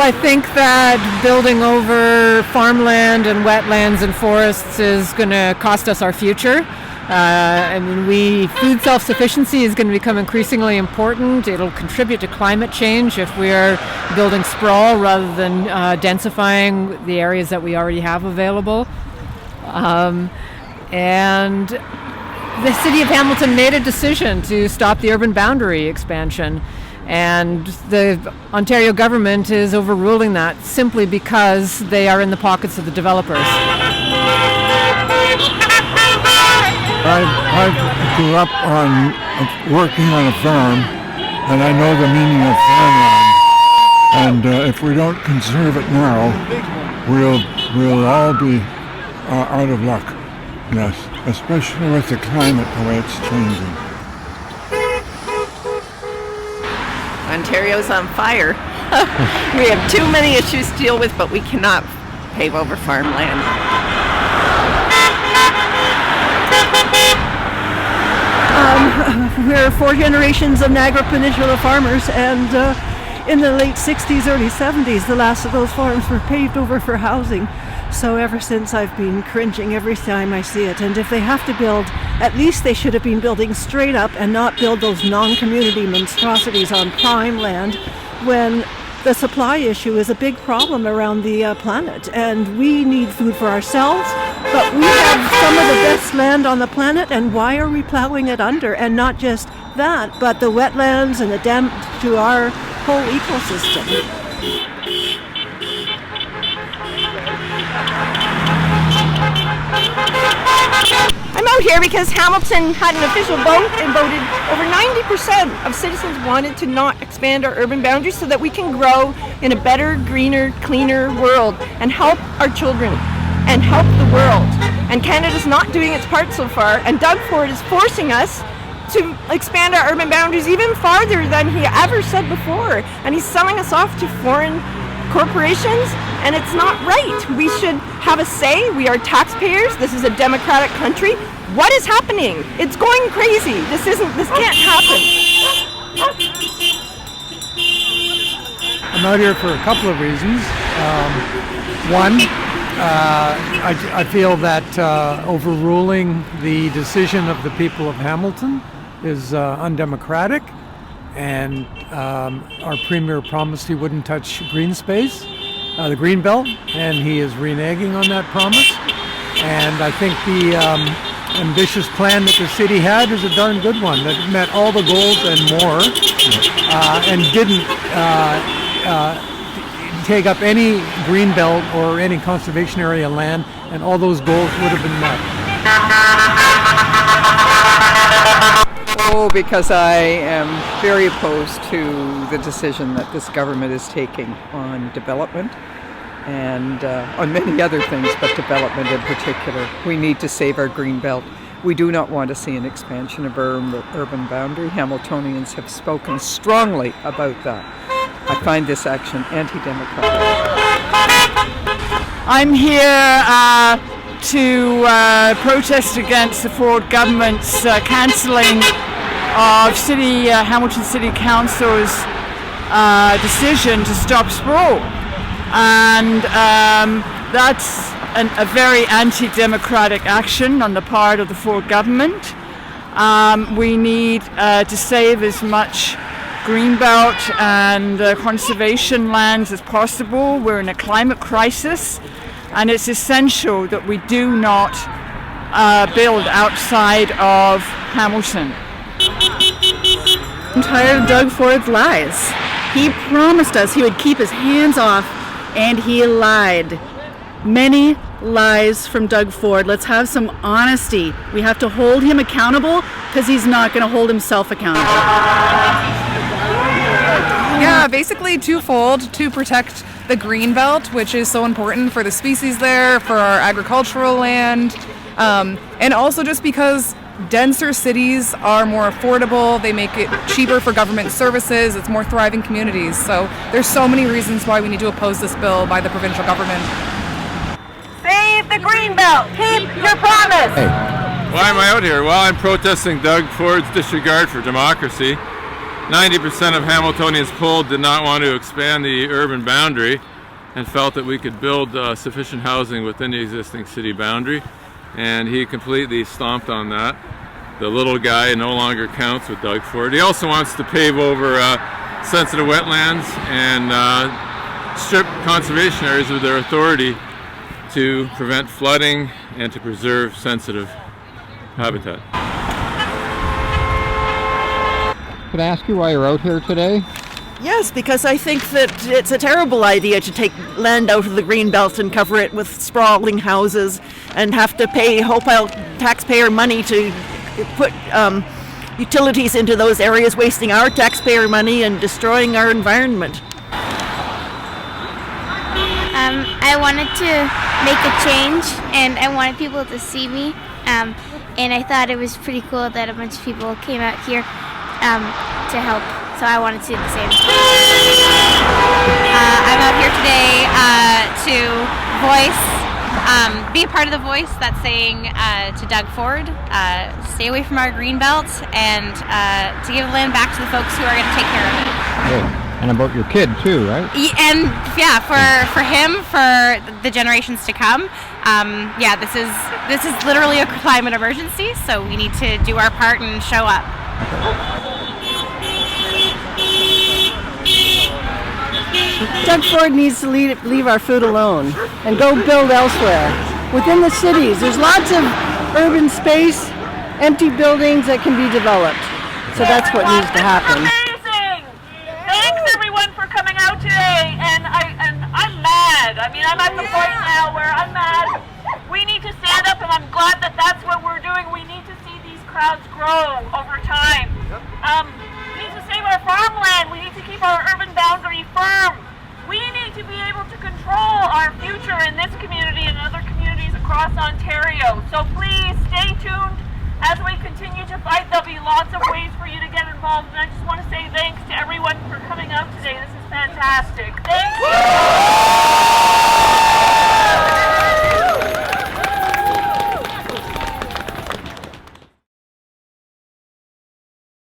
I think that building over farmland and wetlands and forests is going to cost us our future. Food self-sufficiency is going to become increasingly important. It'll contribute to climate change if we are building sprawl rather than densifying the areas that we already have available. And the city of Hamilton made a decision to stop the urban boundary expansion. And the Ontario government is overruling that simply because they are in the pockets of the developers. I grew up working on a farm, and I know the meaning of farmland. And if we don't conserve it now, we'll all be out of luck. Yes, especially with the climate, the way it's changing. Ontario's on fire. We have too many issues to deal with, but we cannot pave over farmland. We're 4 generations of Niagara Peninsula farmers, and in the late 60s, early 70s, the last of those farms were paved over for housing. So ever since, I've been cringing every time I see it. And if they have to build, at least they should have been building straight up and not build those non-community monstrosities on prime land when the supply issue is a big problem around the planet. And we need food for ourselves, but we have some of the best land on the planet, and why are we plowing it under? And not just that, but the wetlands and the damage to our whole ecosystem. I'm out here because Hamilton had an official vote and voted over 90% of citizens wanted to not expand our urban boundaries so that we can grow in a better, greener, cleaner world and help our children and help the world. And Canada's not doing its part so far, and Doug Ford is forcing us to expand our urban boundaries even farther than he ever said before. And he's selling us off to foreign corporations, and it's not right. We should have a say. We are taxpayers. This is a democratic country. What is happening? It's going crazy. This can't happen. I'm out here for a couple of reasons. One, I feel that overruling the decision of the people of Hamilton is undemocratic. And our premier promised he wouldn't touch green space, the green belt, and he is reneging on that promise. And I think the ambitious plan that the city had is a darn good one that met all the goals and more, and didn't take up any green belt or any conservation area land, and all those goals would have been met. Oh, because I am very opposed to the decision that this government is taking on development and on many other things, but development in particular. We need to save our green belt. We do not want to see an expansion of our urban boundary. Hamiltonians have spoken strongly about that. I find this action anti-democratic. I'm here to protest against the Ford government's cancelling of Hamilton City Council's decision to stop sprawl, and that's a very anti-democratic action on the part of the Ford government. We need to save as much greenbelt and conservation lands as possible. We're in a climate crisis, and it's essential that we do not build outside of Hamilton. I'm tired of Doug Ford's lies. He promised us he would keep his hands off, and he lied. Many lies from Doug Ford. Let's have some honesty. We have to hold him accountable because he's not going to hold himself accountable. Yeah, basically twofold: to protect the green belt, which is so important for the species there, for our agricultural land, and also just because denser cities are more affordable, they make it cheaper for government services, it's more thriving communities. So there's so many reasons why we need to oppose this bill by the provincial government. Save the greenbelt. Keep your promise. Why am I out here? Well, I'm protesting Doug Ford's disregard for democracy. 90% of Hamiltonians polled did not want to expand the urban boundary and felt that we could build sufficient housing within the existing city boundary, and he completely stomped on that. The little guy no longer counts with Doug Ford. He also wants to pave over sensitive wetlands and strip conservation areas of their authority to prevent flooding and to preserve sensitive habitat. Could I ask you why you're out here today? Yes, because I think that it's a terrible idea to take land out of the greenbelt and cover it with sprawling houses and have to pay wholesale taxpayer money to put utilities into those areas, wasting our taxpayer money and destroying our environment. I wanted to make a change, and I wanted people to see me, and I thought it was pretty cool that a bunch of people came out here to help, so I wanted to do the same. I'm out here today to be a part of the voice that's saying to Doug Ford, stay away from our green belt, and to give the land back to the folks who are going to take care of it. Good. And about your kid too, right? And yeah, for him, for the generations to come. This is literally a climate emergency, so we need to do our part and show up. Doug Ford needs to leave our food alone and go build elsewhere. Within the cities, there's lots of urban space, empty buildings that can be developed. So that's what needs to happen. Thanks everyone for coming out today, and I'm mad. I mean, I'm at the point now where I'm mad. We need to stand up, and I'm glad that that's what we're doing. We need to see these crowds grow over time. We need to save our farmland. We need to keep our urban boundary firm. We need to be able to control our future in this community and other communities across Ontario. So please stay tuned. As we continue to fight, there'll be lots of ways for you to get involved. And I just want to say thanks to everyone for coming out today. This is fantastic. Thank you.